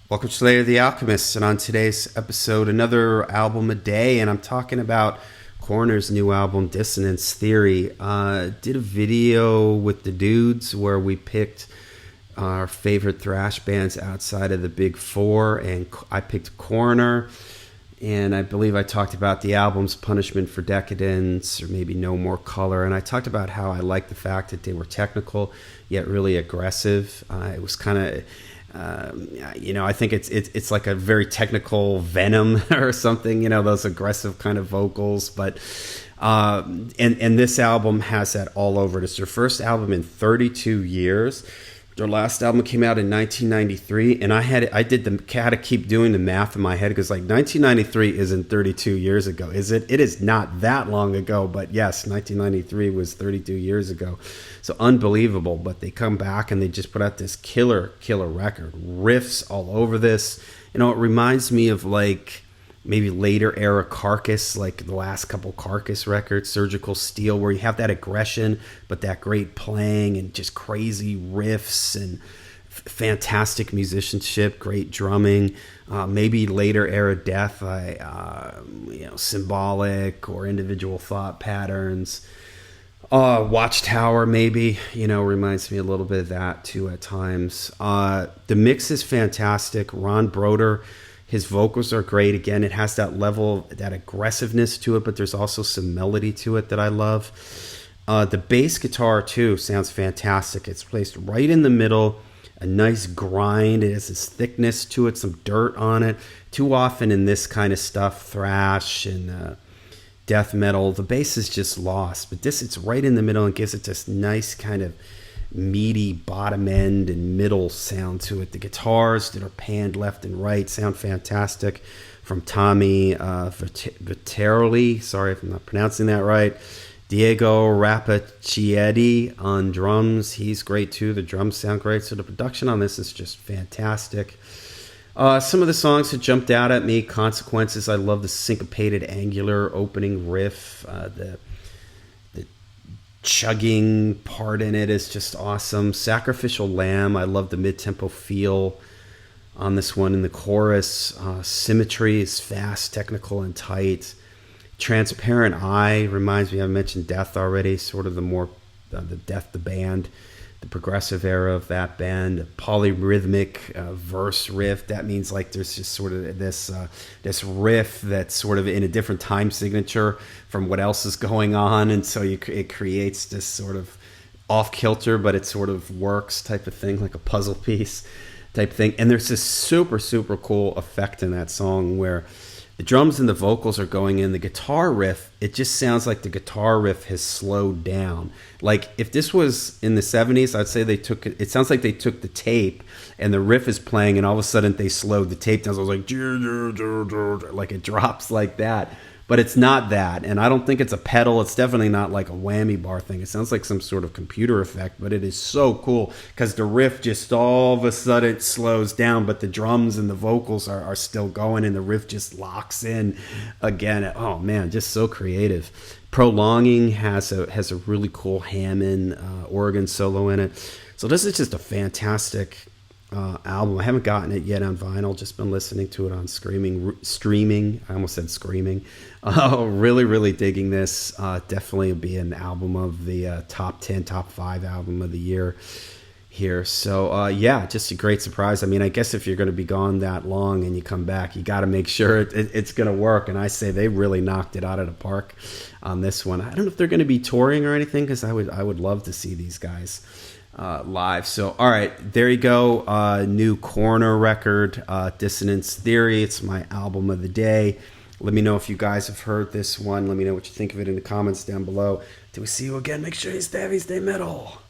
Welcome to Slayer the Alchemist, and on today's episode, another album a day, and I'm talking about Coroner's new album, Dissonance Theory. Did a video with the dudes where we picked our favorite thrash bands outside of the big four, and I picked Coroner, and I believe I talked about the album's Punishment for Decadence, or maybe No More Color, and I talked about how I liked the fact that they were technical, yet really aggressive. It was kind of... I think it's like a very technical Venom or something, those aggressive kind of vocals. But and this album has that all over it. It's their first album in 32 years. Their last album came out in 1993, and I had to keep doing the math in my head because 1993 isn't 32 years ago, is it? It is not that long ago, but yes, 1993 was 32 years ago. So unbelievable. But they come back and they just put out this killer record, riffs all over this. It reminds me of maybe later era Carcass, like the last couple Carcass records, Surgical Steel, where you have that aggression, but that great playing and just crazy riffs and fantastic musicianship, great drumming. Maybe later era Death, Symbolic or Individual Thought Patterns. Watchtower maybe, reminds me a little bit of that too at times. The mix is fantastic. Ron Broder, his vocals are great. Again, it has that level, that aggressiveness to it, but there's also some melody to it that I love. The bass guitar, too, sounds fantastic. It's placed right in the middle, a nice grind. It has this thickness to it, some dirt on it. Too often in this kind of stuff, thrash and death metal, the bass is just lost. But this, it's right in the middle and gives it this nice kind of meaty bottom end and middle sound to it. The guitars that are panned left and right sound fantastic, from Tommy Viteroli, sorry if I'm not pronouncing that right. Diego Rapacchietti on drums, he's great too. The drums sound great, so the production on this is just fantastic. Some of the songs that jumped out at me: Consequences, I love the syncopated angular opening riff. The chugging part in it is just awesome. Sacrificial Lamb, I love the mid-tempo feel on this one in the chorus. Symmetry is fast, technical, and tight. Transparent Eye reminds me, I mentioned Death already, sort of the more the Death, the band, the progressive era of that band. Polyrhythmic verse riff, that means there's just sort of this riff that's sort of in a different time signature from what else is going on, and so it creates this sort of off kilter, but it sort of works type of thing, like a puzzle piece type thing. And there's this super cool effect in that song where the drums and the vocals are going in. The guitar riff, it just sounds like the guitar riff has slowed down. Like if this was in the 70s, I'd say it sounds like they took the tape and the riff is playing and all of a sudden they slowed the tape down. So it was like it drops like that. But it's not that, and I don't think it's a pedal. It's definitely not like a whammy bar thing. It sounds like some sort of computer effect, but it is so cool because the riff just all of a sudden slows down, but the drums and the vocals are still going, and the riff just locks in again. Oh man, just so creative. Prolonging has a really cool Hammond organ solo in it. So this is just a fantastic album. I haven't gotten it yet on vinyl, just been listening to it on streaming. I almost said screaming. Really digging this. Definitely be an album of the top 10, top 5 album of the year here. So just a great surprise. I mean, I guess if you're going to be gone that long and you come back, you got to make sure it's going to work. And I say they really knocked it out of the park on this one. I don't know if they're going to be touring or anything, because I would love to see these guys live. So all right, there you go. New Coroner record, Dissonance Theory. It's my album of the day. Let me know if you guys have heard this one. Let me know what you think of it in the comments down below. Till we see you again, make sure you stay heavy, stay metal.